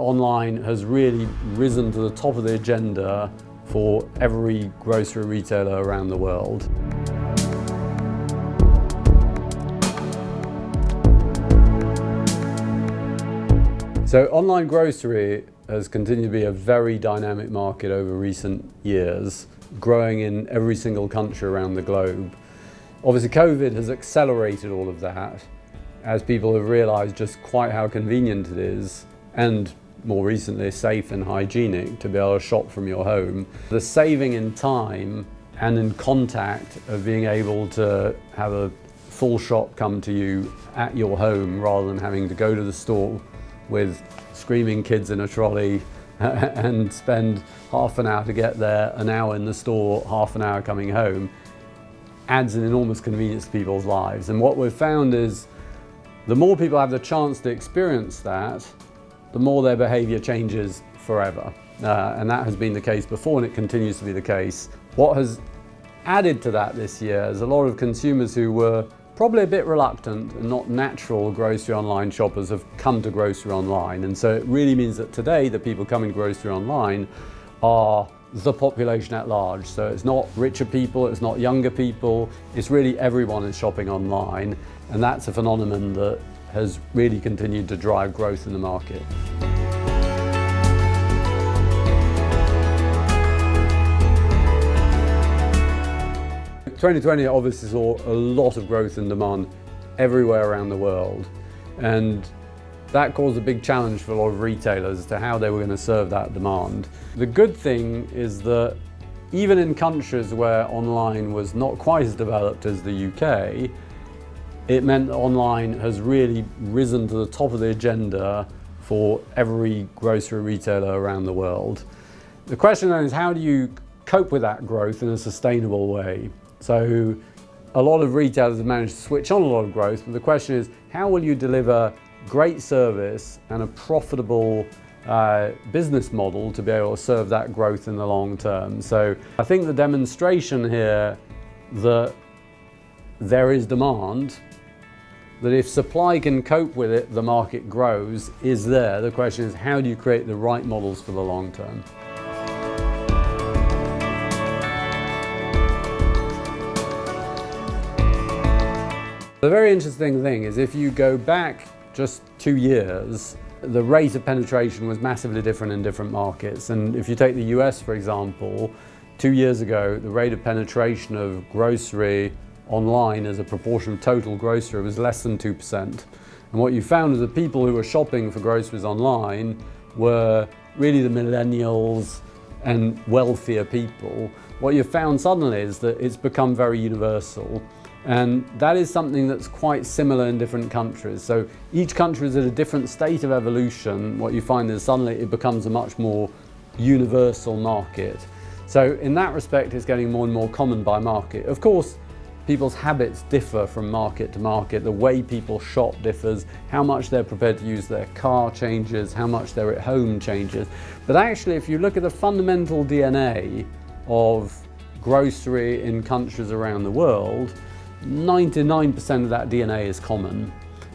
Online has really risen to the top of the agenda for every grocery retailer around the world. So online grocery has continued to be a very dynamic market over recent years, growing in every single country around the globe. Obviously, COVID has accelerated all of that as people have realized just quite how convenient it is, and more recently, safe and hygienic to be able to shop from your home. The saving in time and in contact of being able to have a full shop come to you at your home rather than having to go to the store with screaming kids in a trolley and spend half an hour to get there, an hour in the store, half an hour coming home, adds an enormous convenience to people's lives. And what we've found is the more people have the chance to experience that, the more their behavior changes forever. And that has been the case before, and it continues to be the case. What has added to that this year is a lot of consumers who were probably a bit reluctant and not natural grocery online shoppers have come to grocery online. And so it really means that today the people coming to grocery online are the population at large. So it's not richer people, it's not younger people, it's really everyone is shopping online. And that's a phenomenon that has really continued to drive growth in the market. In 2020 obviously saw a lot of growth in demand everywhere around the world, and that caused a big challenge for a lot of retailers as to how they were going to serve that demand. The good thing is that even in countries where online was not quite as developed as the UK, it meant that online has really risen to the top of the agenda for every grocery retailer around the world. The question then is, how do you cope with that growth in a sustainable way? So a lot of retailers have managed to switch on a lot of growth, but the question is, how will you deliver great service and a profitable business model to be able to serve that growth in the long term? So I think the demonstration here that there is demand, that if supply can cope with it, the market grows, is there. The question is, how do you create the right models for the long term? The very interesting thing is, if you go back just 2 years, the rate of penetration was massively different in different markets. And if you take the US, for example, 2 years ago, the rate of penetration of grocery online as a proportion of total grocery was less than 2%. And what you found is the people who were shopping for groceries online were really the millennials and wealthier people. What you found suddenly is that it's become very universal. And that is something that's quite similar in different countries. So each country is at a different state of evolution. What you find is suddenly it becomes a much more universal market. So in that respect, it's getting more and more common by market. Of course, people's habits differ from market to market. The way people shop differs, how much they're prepared to use their car changes, how much they're at home changes. But actually, if you look at the fundamental DNA of grocery in countries around the world, 99% of that DNA is common.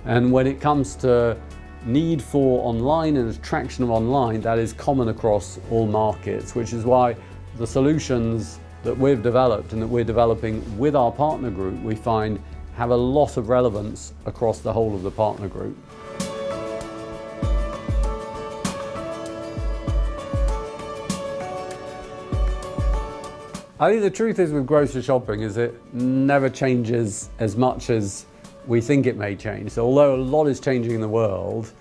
And when it comes to need for online and attraction of online, that is common across all markets, which is why the solutions that we've developed and that we're developing with our partner group, we find have a lot of relevance across the whole of the partner group. I think the truth is with grocery shopping is it never changes as much as we think it may change. So although a lot is changing in the world,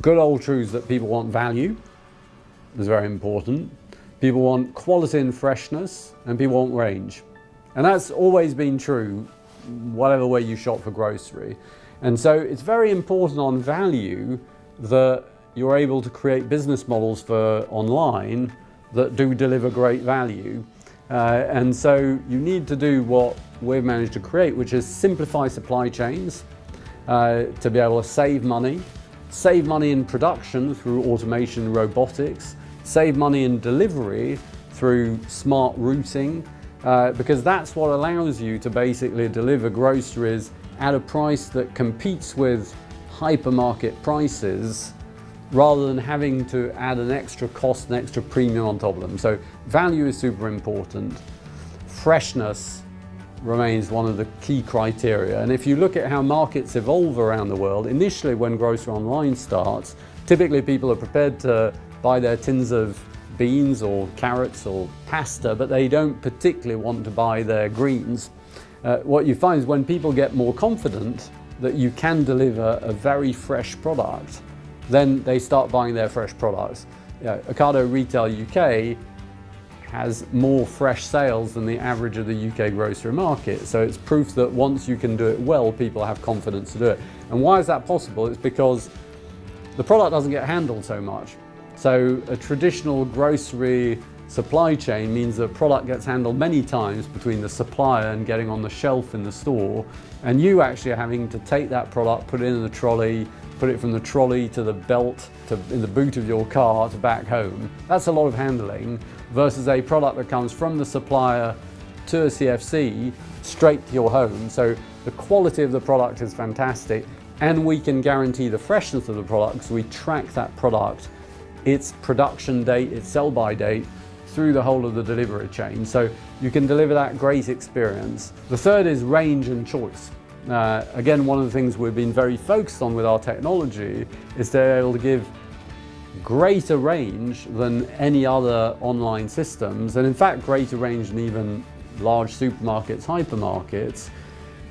good old truths that people want value is very important. People want quality and freshness, and people want range. And that's always been true, whatever way you shop for grocery. And so it's very important on value that you're able to create business models for online that do deliver great value. And so you need to do what we've managed to create, which is simplify supply chains to be able to save money in production through automation and robotics, save money in delivery through smart routing, because that's what allows you to basically deliver groceries at a price that competes with hypermarket prices rather than having to add an extra cost, an extra premium on top of them. So value is super important. Freshness remains one of the key criteria. And if you look at how markets evolve around the world, initially when grocery online starts, typically people are prepared to buy their tins of beans or carrots or pasta, but they don't particularly want to buy their greens. What you find is when people get more confident that you can deliver a very fresh product, then they start buying their fresh products. Ocado Retail UK has more fresh sales than the average of the UK grocery market. So it's proof that once you can do it well, people have confidence to do it. And why is that possible? It's because the product doesn't get handled so much. So a traditional grocery supply chain means that product gets handled many times between the supplier and getting on the shelf in the store, and you actually are having to take that product, put it in the trolley, put it from the trolley to the belt, in the boot of your car to back home. That's a lot of handling versus a product that comes from the supplier to a CFC straight to your home. So the quality of the product is fantastic, and we can guarantee the freshness of the product because we track that product, its production date, its sell-by date, through the whole of the delivery chain. So you can deliver that great experience. The third is range and choice. Again, one of the things we've been very focused on with our technology is to be able to give greater range than any other online systems, and in fact greater range than even large supermarkets, hypermarkets,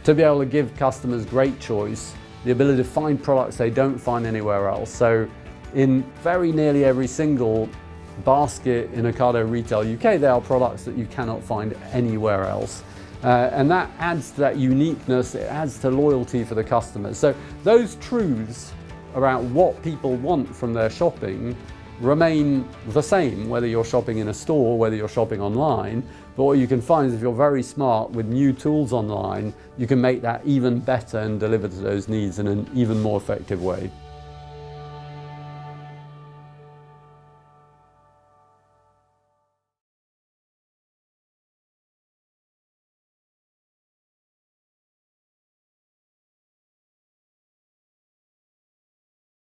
to be able to give customers great choice, the ability to find products they don't find anywhere else. So in very nearly every single basket in Ocado Retail UK, there are products that you cannot find anywhere else. And that adds to that uniqueness, it adds to loyalty for the customers. So those truths around what people want from their shopping remain the same, whether you're shopping in a store, whether you're shopping online. But what you can find is if you're very smart with new tools online, you can make that even better and deliver to those needs in an even more effective way.